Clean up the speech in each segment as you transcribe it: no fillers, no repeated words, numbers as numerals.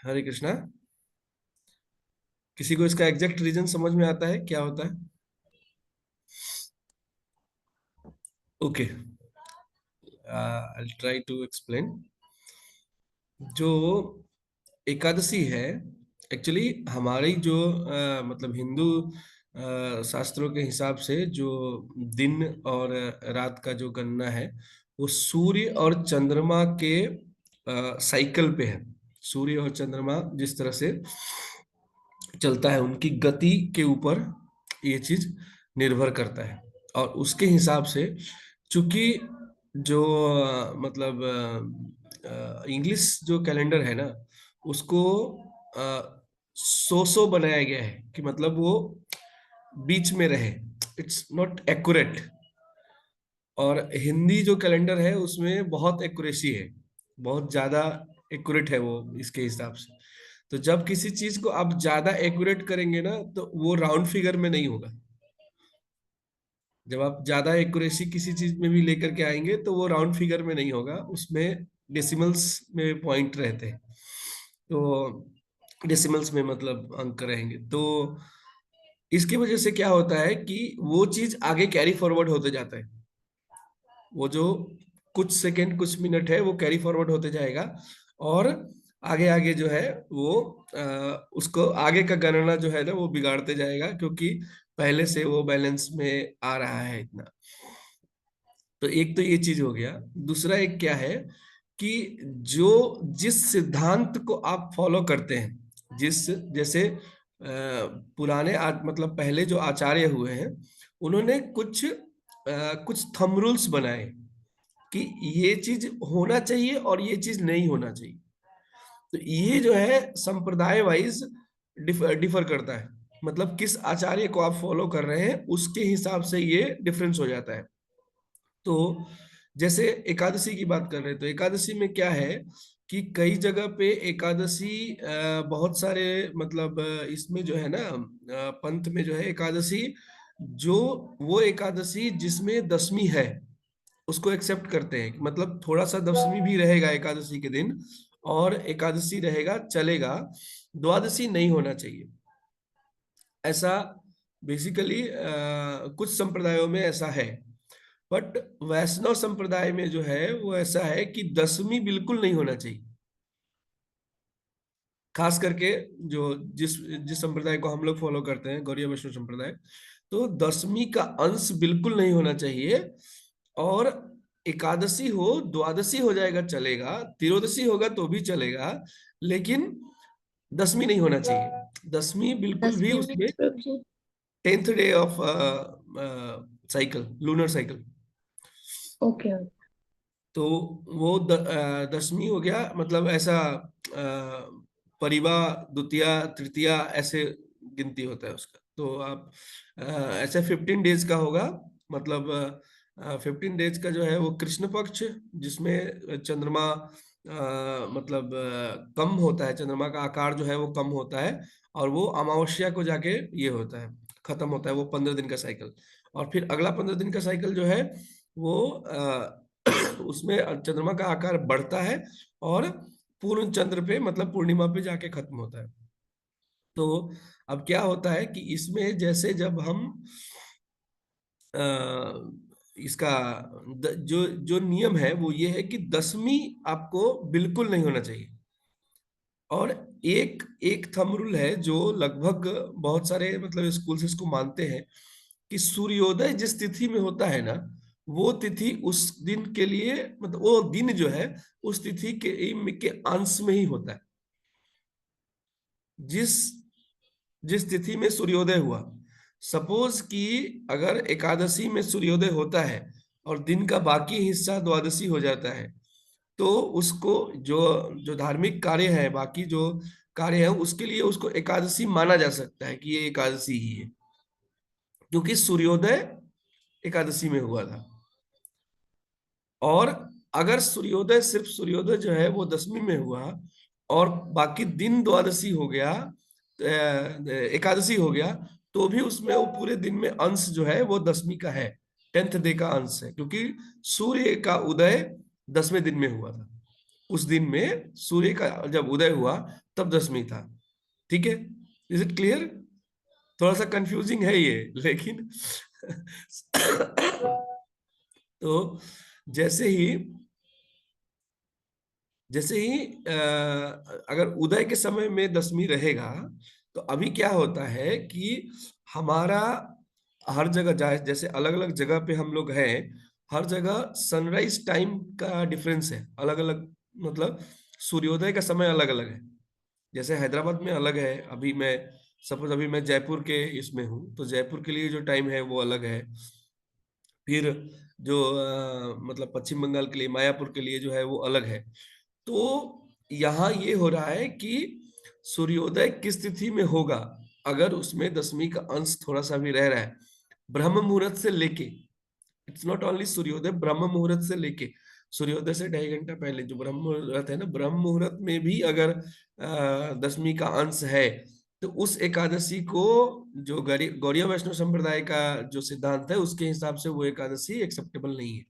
हरे कृष्णा। किसी को इसका एग्जैक्ट रीजन समझ में आता है क्या होता है? Okay, I try to explain. जो एकादशी है, एक्चुअली हमारी जो मतलब हिंदू शास्त्रों के हिसाब से जो दिन और रात का जो गणना है, वो सूर्य और चंद्रमा के साइकिल पे है। सूर्य और चंद्रमा जिस तरह से चलता है, उनकी गति के ऊपर ये चीज निर्भर करता है। और उसके हिसाब से, चूंकि जो मतलब इंग्लिश जो कैलेंडर है ना, उसको सो बनाया गया है कि मतलब वो बीच में रहे, इट्स नॉट एक्यूरेट। और हिंदी जो कैलेंडर है उसमें बहुत एक्यूरेसी है, बहुत ज्यादा एक्यूरेट है वो इसके हिसाब से। तो जब किसी चीज को आप ज्यादा एक्यूरेट करेंगे ना, तो वो राउंड फिगर में नहीं होगा। जब आप ज्यादा एक्यूरेसी किसी चीज में भी लेकर के आएंगे तो वो राउंड फिगर में नहीं होगा, उसमें डेसिमल्स में पॉइंट रहते हैं। तो डेसिमल्स में मतलब अंक रहेंगे। तो इसकी वजह से क्या होता है कि वो चीज आगे कैरी फॉरवर्ड होते जाता है। वो जो कुछ सेकंड कुछ मिनट है वो कैरी फॉरवर्ड होते जाएगा, और आगे आगे जो है वो उसको आगे का गणना जो है ना वो बिगाड़ते जाएगा, क्योंकि पहले से वो बैलेंस में आ रहा है इतना। तो एक तो ये चीज हो गया। दूसरा एक क्या है कि जो जिस सिद्धांत को आप फॉलो करते हैं, जिस जैसे पुराने मतलब पहले जो आचार्य हुए हैं, उन्होंने कुछ थंब रूल्स बनाए कि ये चीज होना चाहिए और ये चीज नहीं होना चाहिए। तो ये जो है संप्रदाय वाइज डिफर करता है। मतलब किस आचार्य को आप फॉलो कर रहे हैं उसके हिसाब से ये डिफरेंस हो जाता है। तो जैसे एकादशी की बात कर रहे हैं, तो एकादशी में क्या है कि कई जगह पे एकादशी बहुत सारे मतलब इसमें जो है ना, पंथ में जो है एकादशी, जो वो एकादशी जिसमें दशमी है उसको एक्सेप्ट करते हैं कि मतलब थोड़ा सा दशमी भी रहेगा एकादशी के दिन, और एकादशी रहेगा चलेगा, द्वादशी नहीं होना चाहिए। ऐसा बेसिकली कुछ संप्रदायों में ऐसा है। बट वैष्णव संप्रदाय में जो है वो ऐसा है कि दसवीं बिल्कुल नहीं होना चाहिए। खास करके जो जिस जिस संप्रदाय को हम लोग फॉलो करते हैं, गौड़ीय वैष्णव संप्रदाय, तो दसवीं का अंश बिल्कुल नहीं होना चाहिए। और एकादशी हो द्वादशी हो जाएगा चलेगा, त्रियोदशी होगा तो भी चलेगा, लेकिन दसवीं नहीं होना चाहिए। दसवीं बिल्कुल भी 10 मिनट उसमें प्रभु जी। 10th day of cycle, lunar cycle. Okay. तो वो दशमी हो गया, मतलब ऐसा परिवा द्वितीया तृतीया ऐसे गिनती होता है उसका। तो आप ऐसे 15 डेज का होगा। मतलब 15 डेज का जो है वो कृष्ण पक्ष, जिसमें चंद्रमा मतलब कम होता है, चंद्रमा का आकार जो है वो कम होता है, और वो अमावस्या को जाके ये होता है, खत्म होता है वो 15 दिन का साइकिल। और फिर अगला 15 दिन का साइकिल जो है वो उसमें चंद्रमा का आकार बढ़ता है, और पूर्ण चंद्र पे मतलब पूर्णिमा पे जाके खत्म होता है। तो अब क्या होता है कि इसमें जैसे जब हम इसका जो जो नियम है वो ये है कि दसवीं आपको बिल्कुल नहीं होना चाहिए। और एक एक थंब रूल है जो लगभग बहुत सारे मतलब स्कूल्स इसको मानते हैं, कि सूर्योदय जिस तिथि में होता है ना, वो तिथि उस दिन के लिए, मतलब वो दिन जो है उस तिथि के अंश में ही होता है। जिस जिस तिथि में सूर्योदय हुआ, सपोज कि अगर एकादशी में सूर्योदय होता है और दिन का बाकी हिस्सा द्वादशी हो जाता है, तो उसको जो जो धार्मिक कार्य है, बाकी जो कार्य है उसके लिए उसको एकादशी माना जा सकता है कि ये एकादशी ही है, क्योंकि सूर्योदय एकादशी में हुआ था। और अगर सूर्योदय, सिर्फ सूर्योदय जो है वो दशमी में हुआ, और बाकी दिन द्वादशी हो गया, एकादशी हो गया, तो भी उसमें वो पूरे दिन में अंश जो है वो दशमी का है, 10th डे का अंश है, क्योंकि सूर्य का उदय 10वें दिन में हुआ था। उस दिन में सूर्य का जब उदय हुआ तब दशमी था। ठीक है, इज इट क्लियर? थोड़ा सा कंफ्यूजिंग है ये, लेकिन तो जैसे ही जैसे ही अगर उदय के समय में दशमी रहेगा, तो अभी क्या होता है कि हमारा हर जगह जाए, जैसे अलग अलग जगह पे हम लोग हैं, हर जगह सनराइज टाइम का डिफरेंस है अलग अलग, मतलब सूर्योदय का समय अलग अलग है। जैसे हैदराबाद में अलग है, अभी मैं सपोज अभी मैं जयपुर के इसमें हूँ, तो जयपुर के लिए जो टाइम है वो अलग है। फिर जो मतलब पश्चिम बंगाल के लिए, मायापुर के लिए जो है वो अलग है। तो यहाँ ये हो रहा है कि सूर्योदय किस तिथि में होगा, अगर उसमें दशमी का अंश थोड़ा सा भी रह रहा है, ब्रह्म मुहूर्त से लेके, इट्स नॉट ओनली सूर्योदय, ब्रह्म मुहूर्त से लेके, सूर्योदय से 2.5 घंटा पहले जो ब्रह्म मुहूर्त है ना, ब्रह्म मुहूर्त में भी अगर दशमी का अंश है, तो उस एकादशी को, जो गौड़िया वैष्णव संप्रदाय का जो सिद्धांत है उसके हिसाब से वो एकादशी एक्सेप्टेबल नहीं है।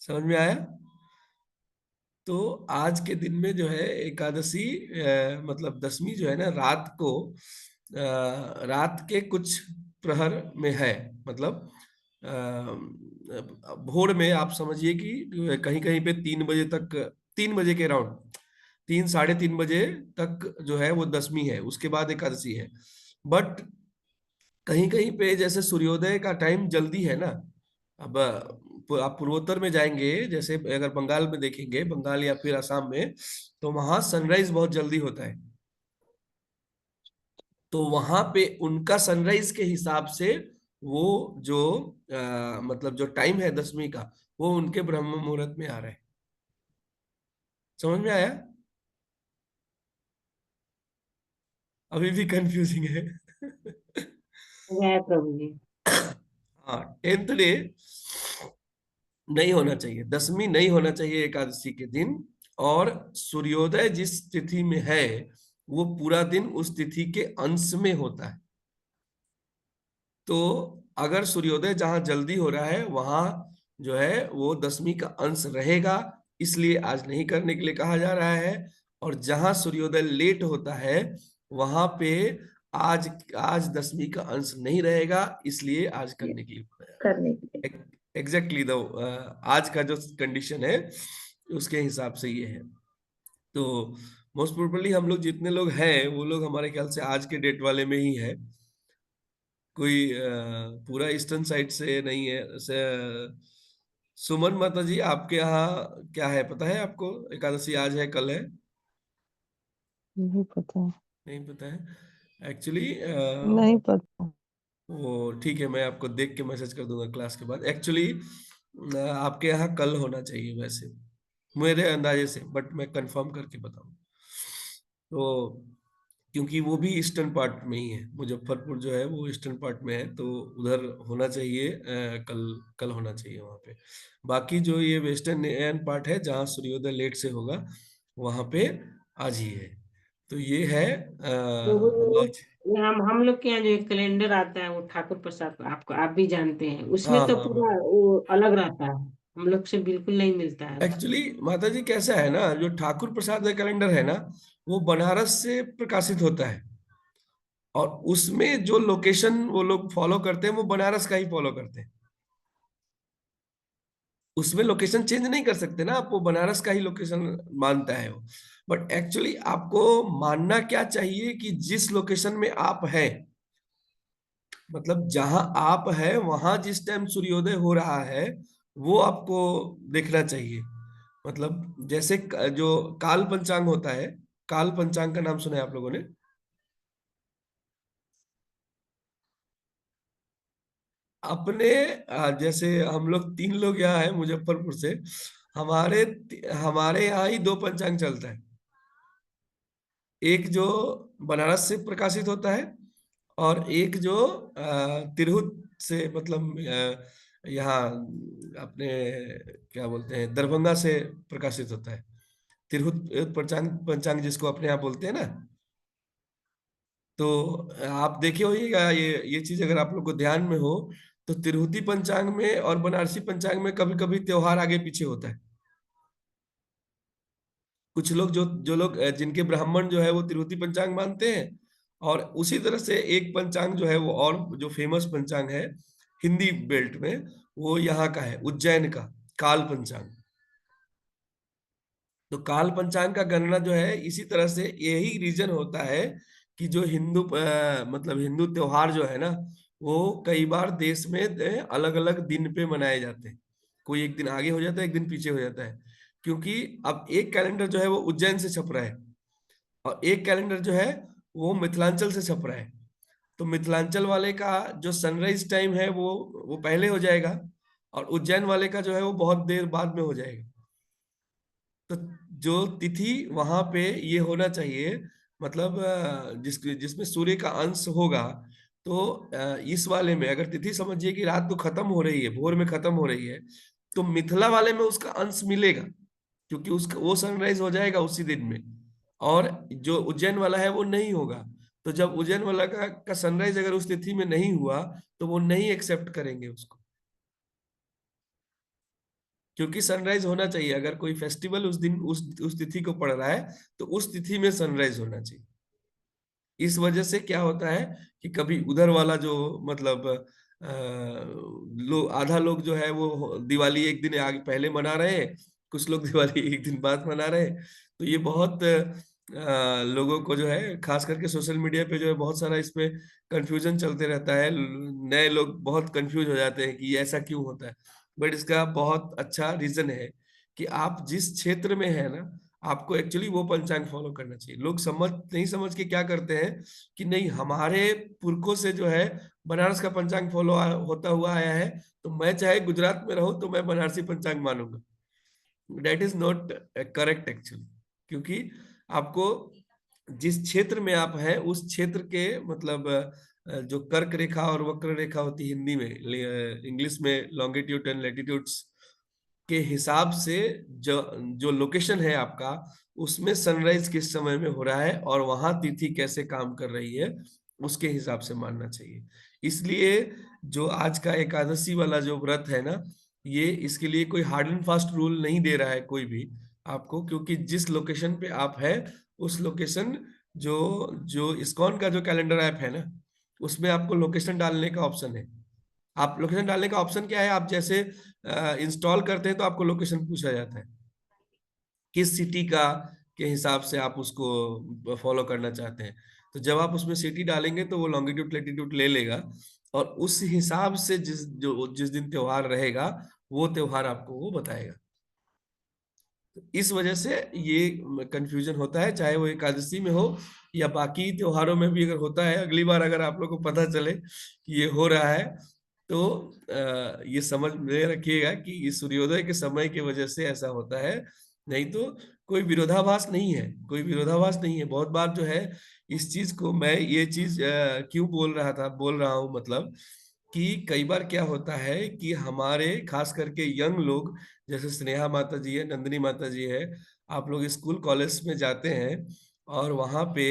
समझ में आया? तो आज के दिन में जो है एकादशी, मतलब दशमी जो है ना, रात को, रात के कुछ प्रहर में है, मतलब भोर में आप समझिए कि कहीं कहीं पे 3 बजे तक, 3 बजे के अराउंड, 3 साढ़े 3 बजे तक जो है वो दशमी है, उसके बाद एकादशी है। बट कहीं कहीं पे जैसे सूर्योदय का टाइम जल्दी है ना, अब आप पूर्वोत्तर में जाएंगे, जैसे अगर बंगाल में देखेंगे, बंगाल या फिर असम में, तो वहां सनराइज बहुत जल्दी होता है। तो वहां पे उनका सनराइज के हिसाब से वो जो मतलब जो टाइम है दशमी का, वो उनके ब्रह्म मुहूर्त में आ रहा है। समझ में आया? अभी भी कंफ्यूजिंग है। जय प्रभु जी। हाँ, 10th डे नहीं होना चाहिए, दशमी नहीं होना चाहिए एकादशी के दिन। और सूर्योदय जिस तिथि में है, वो पूरा दिन उस तिथि के अंश में होता है। तो अगर सूर्योदय जहां जल्दी हो रहा है वहां जो है वो दशमी का अंश रहेगा, इसलिए आज नहीं करने के लिए कहा जा रहा है। और जहां सूर्योदय लेट होता है वहां पे आज आज दशमी का अंश नहीं रहेगा, इसलिए आज करने के लिए बताया। करने के लिए। एग्जैक्टली दो, आज का जो कंडीशन है उसके हिसाब से ये है। तो मोस्ट प्रोबेबली हम लोग जितने लोग हैं वो लोग हमारे ख्याल से आज के डेट वाले में ही है, कोई पूरा ईस्टर्न साइड से नहीं है। सुमन माता जी, आपके यहाँ क्या है, पता है आपको? एकादशी आज है कल है? नहीं पता। नहीं पता है एक्चुअली। नहीं पता। वो ठीक है, मैं आपको देख के मैसेज कर दूंगा क्लास के बाद। एक्चुअली आपके यहाँ कल होना चाहिए वैसे, मेरे अंदाजे से, बट मैं कंफर्म करके बताऊँ। तो क्योंकि वो भी ईस्टर्न पार्ट में ही है, मुजफ्फरपुर जो है वो ईस्टर्न पार्ट में है, तो उधर होना चाहिए, कल कल होना चाहिए वहाँ पे। बाकी जो ये वेस्टर्न एन पार्ट है जहाँ सूर्योदय लेट से होगा, वहाँ पे आज ही है। तो ये है तो वो लॉज। हम लोग के यहाँ जो एक कैलेंडर आता है वो ठाकुर प्रसाद, आपको आप भी जानते हैं, हाँ उसमें तो हाँ पूरा वो अलग रहता है, हम लोग से बिल्कुल नहीं मिलता है। एक्चुअली माता जी कैसा है ना, जो ठाकुर प्रसाद का कैलेंडर है ना, वो बनारस से प्रकाशित होता है। और उसमें जो लोकेशन वो लोग फॉलो करते हैं वो बनारस का ही फॉलो करते हैं। उसमें लोकेशन चेंज नहीं कर सकते ना आप, वो बनारस का ही लोकेशन मानता है वो। बट एक्चुअली आपको मानना क्या चाहिए कि जिस लोकेशन में आप हैं, मतलब जहां आप हैं वहां जिस टाइम सूर्योदय हो रहा है वो आपको देखना चाहिए। मतलब जैसे जो काल पंचांग होता है, काल पंचांग का नाम सुना है आप लोगों ने? अपने जैसे हम लोग 3 लोग यहाँ हैं मुजफ्फरपुर से, हमारे हमारे यहाँ ही 2 पंचांग चलता है। एक जो बनारस से प्रकाशित होता है, और एक जो तिरहुत से, मतलब यहाँ अपने क्या बोलते हैं, दरभंगा से प्रकाशित होता है। तिरहुत पंचांग, पंचांग जिसको अपने यहाँ बोलते हैं ना। तो आप देखे होइएगा, ये चीज अगर आप लोग को ध्यान में हो, तो तिरहुती पंचांग में और बनारसी पंचांग में कभी कभी त्योहार आगे पीछे होता है। कुछ लोग जो लोग जिनके ब्राह्मण जो है वो तिरुपति पंचांग मानते हैं, और उसी तरह से एक पंचांग जो है वो और जो फेमस पंचांग है हिंदी बेल्ट में, वो यहाँ का है उज्जैन का काल पंचांग। तो काल पंचांग का गणना जो है इसी तरह से, यही रीजन होता है कि जो हिंदू मतलब हिंदू त्योहार जो है ना, वो कई बार देश में अलग अलग दिन पे मनाए जाते हैं। कोई एक दिन आगे हो जाता है, एक दिन पीछे हो जाता है, क्योंकि अब एक कैलेंडर जो है वो उज्जैन से छप रहा है, और एक कैलेंडर जो है वो मिथिलांचल से छप रहा है। तो मिथिलांचल वाले का जो सनराइज टाइम है वो पहले हो जाएगा, और उज्जैन वाले का जो है वो बहुत देर बाद में हो जाएगा। तो जो तिथि वहां पे ये होना चाहिए, मतलब जिसमें सूर्य का अंश होगा, तो इस वाले में अगर तिथि समझिए कि रात को खत्म हो रही है, भोर में खत्म हो रही है, तो मिथिला वाले में उसका अंश मिलेगा, क्योंकि उसका वो सनराइज हो जाएगा उसी दिन में। और जो उज्जैन वाला है वो नहीं होगा। तो जब उज्जैन वाला का सनराइज अगर उस तिथि में नहीं हुआ, तो वो नहीं एक्सेप्ट करेंगे उसको, क्योंकि सनराइज होना चाहिए। अगर कोई फेस्टिवल उस दिन उस तिथि को पड़ रहा है, तो उस तिथि में सनराइज होना चाहिए। इस वजह से क्या होता है कि कभी उधर वाला जो मतलब आधा लोग जो है वो दिवाली एक दिन आगे पहले मना रहे हैं, कुछ लोग दिवाली एक दिन बाद मना रहे हैं। तो ये बहुत लोगों को जो है, खास करके सोशल मीडिया पे जो है बहुत सारा इस पे कंफ्यूजन चलते रहता है। नए लोग बहुत कंफ्यूज हो जाते हैं कि ये ऐसा क्यों होता है। बट इसका बहुत अच्छा रीजन है कि आप जिस क्षेत्र में है ना, आपको एक्चुअली वो पंचांग फॉलो करना चाहिए। लोग समझ के क्या करते हैं कि नहीं, हमारे पुरखों से जो है बनारस का पंचांग फॉलो होता हुआ आया है, तो मैं चाहे गुजरात में रहूं तो मैं बनारसी पंचांग मानूंगा। That is not correct actually, क्योंकि आपको जिस क्षेत्र में आप हैं उस क्षेत्र के मतलब जो कर्क रेखा और वक्र रेखा होती है हिंदी में, इंग्लिश में लॉन्गिट्यूड एंड लैटिट्यूड्स के हिसाब से, जो जो लोकेशन है आपका, उसमें सनराइज किस समय में हो रहा है और वहां तिथि कैसे काम कर रही है, उसके हिसाब से मानना चाहिए। इसलिए जो आज का एकादशी वाला जो व्रत है ना, ये इसके लिए कोई हार्ड एंड फास्ट रूल नहीं दे रहा है कोई भी आपको, क्योंकि जिस लोकेशन पे आप है उस लोकेशन, जो जो इस्कॉन का जो कैलेंडर ऐप है ना, उसमें आपको लोकेशन डालने का ऑप्शन है। आप लोकेशन डालने का ऑप्शन क्या है, आप जैसे इंस्टॉल करते हैं तो आपको लोकेशन पूछा जाता है किस सिटी का के हिसाब से आप उसको फॉलो करना चाहते हैं। तो जब आप उसमें सिटी डालेंगे तो वो लॉन्गिट्यूड लैटिट्यूड ले लेगा, और उस हिसाब से जिस दिन त्योहार रहेगा वो त्योहार आपको वो बताएगा। इस वजह से ये कंफ्यूजन होता है, चाहे वो एकादशी में हो या बाकी त्योहारों में भी अगर होता है। अगली बार अगर आप लोग को पता चले कि ये हो रहा है, तो ये समझ में रखिएगा कि इस सूर्योदय के समय की वजह से ऐसा होता है, नहीं तो कोई विरोधाभास नहीं है, कोई विरोधाभास नहीं है। बहुत बार जो है इस चीज को, मैं ये चीज क्यों बोल रहा हूँ, मतलब कि कई बार क्या होता है कि हमारे खास करके यंग लोग, जैसे स्नेहा माता जी है, नंदिनी माता जी है, आप लोग स्कूल कॉलेज में जाते हैं, और वहाँ पे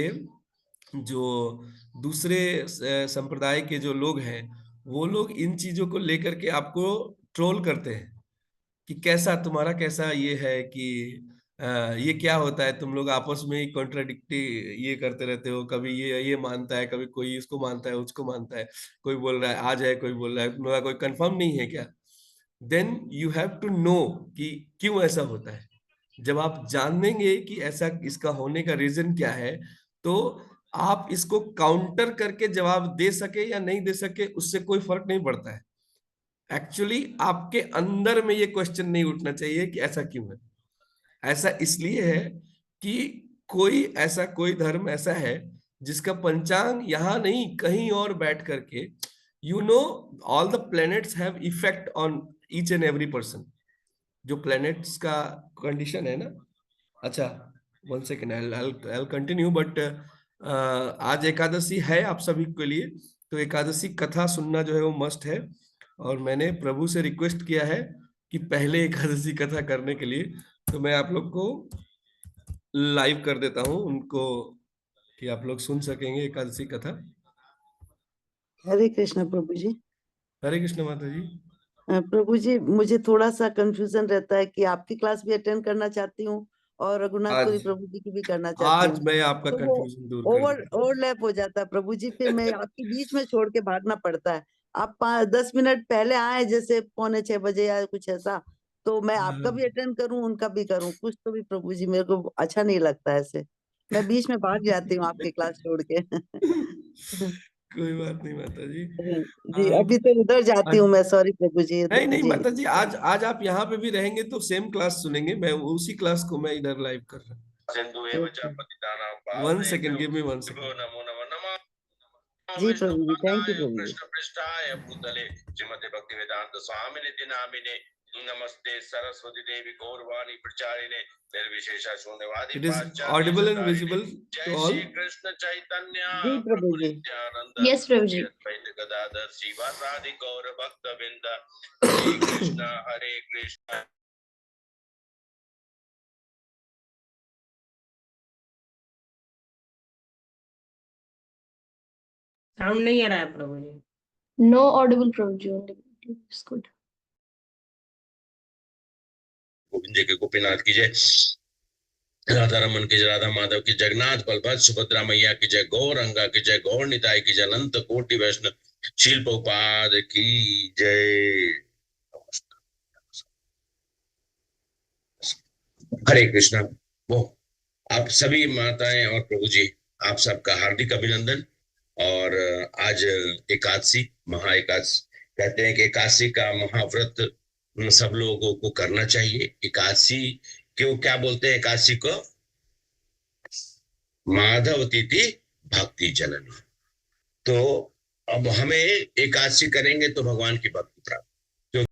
जो दूसरे संप्रदाय के जो लोग हैं, वो लोग इन चीजों को लेकर के आपको ट्रोल करते हैं कि कैसा तुम्हारा कैसा ये है कि ये क्या होता है, तुम लोग आपस में ही कॉन्ट्राडिक्टी ये करते रहते हो, कभी ये मानता है, कभी कोई इसको मानता है, उसको मानता है, कोई बोल रहा है आज है, कोई बोल रहा है तुम्हारा कोई कंफर्म नहीं है क्या। Then you have to know कि क्यों ऐसा होता है। जब आप जानेंगे कि ऐसा इसका होने का रीजन क्या है, तो आप इसको काउंटर करके जवाब दे सके या नहीं दे सके उससे कोई फर्क नहीं पड़ता है। एक्चुअली आपके अंदर में ये क्वेश्चन नहीं उठना चाहिए कि ऐसा क्यों है। ऐसा इसलिए है कि कोई धर्म ऐसा है जिसका पंचांग यहां नहीं कहीं और बैठ करके, you know, all the planets have effect on each and every person. जो प्लैनेट्स का कंडीशन है ना, अच्छा, one second, I continue, but आज एकादशी है आप सभी के लिए, तो एकादशी कथा सुनना जो है वो मस्ट है। और मैंने प्रभु से रिक्वेस्ट किया है कि पहले एकादशी कथा करने के लिए, तो मैं आप लोग को लाइव कर देता हूँ उनको, कि आप लोग सुन सकेंगे एकादशी कथा। हरे कृष्ण प्रभु जी। हरे कृष्ण माता जी। प्रभु जी, मुझे थोड़ा सा कंफ्यूजन रहता है कि आपकी क्लास भी अटेंड करना चाहती हूँ और रघुनाथपुरी आज प्रभु जी की भी करना चाहती आज हूँ। मैं आपका तो वो कंफ्यूजन दूर कर दूंगा। ओवरलैप हो जाता है प्रभु जी, फिर मैं आपके बीच में छोड़ के भागना पड़ता है। आप 10 मिनट पहले आए, जैसे 5:45 या कुछ ऐसा, तो मैं आपका भी अटेंड करूं, उनका भी करूं, कुछ तो भी प्रभु जी, मेरे को अच्छा नहीं लगता ऐसे। मैं बीच में भाग जाती हूँ आपकी क्लास छोड़ के। कोई बात नहीं माता जी। जी, आप अभी तो उधर जाती आज हूँ मैं, सॉरी प्रभु जी। नहीं नहीं जी माता जी, आज आज आप यहाँ पे भी रहेंगे तो सेम क्लास सुनेंगे, मैं उसी क्लास को मैं इधर लाइव कर रहा हूँ। सिंधु एव च ओके। पतितानां पावनेभ्यो, 1 सेकंड, गिव मी 1 सेकंड। नमो नमः नमः जी विष्णु प्रभु जी, थैंक यू पादाय प्रभु जी। कृष्ण पृष्ठाय भूतले श्रीमते भक्ति वेदांत स्वामी निधि नामिने नमस्ते सरस्वती देवी गौरवाणी प्रचारिणे निर्विशेषा शून्यवादी। It is audible and visible to all. जय श्री कृष्ण चैतन्य जी प्रभु प्रभु जी। नित्यानंद यस प्रभु जी। अद्वैत गदाधर श्रीवासादि गौर भक्त बिंद। हरे कृष्णा हरे कृष्णा। साउंड नहीं आ रहा है प्रभु जी। नो ऑडिबल प्रभु जी, only it's good. Govind ji के गोपीनाथ की जय, राधा रमन की जय, राधा माधव की, जगन्नाथ बलभद्र सुभद्रा मैया की जय, गौर अंगा की जय, गौर निताई की जय, अनंत कोटि वैष्णव शील प्रभुपाद की जय। हरे कृष्णा। वो आप सभी माताएं और प्रभु जी, आप सबका हार्दिक अभिनंदन। और आज एकादशी, महा एकादशी, कहते हैं कि एकादशी का महाव्रत सब लोगों को करना चाहिए। एकादशी क्यों, क्या बोलते हैं एकादशी को? माधव तिथि भक्ति जननी। तो अब हमें एकादशी करेंगे तो भगवान की भक्ति प्राप्त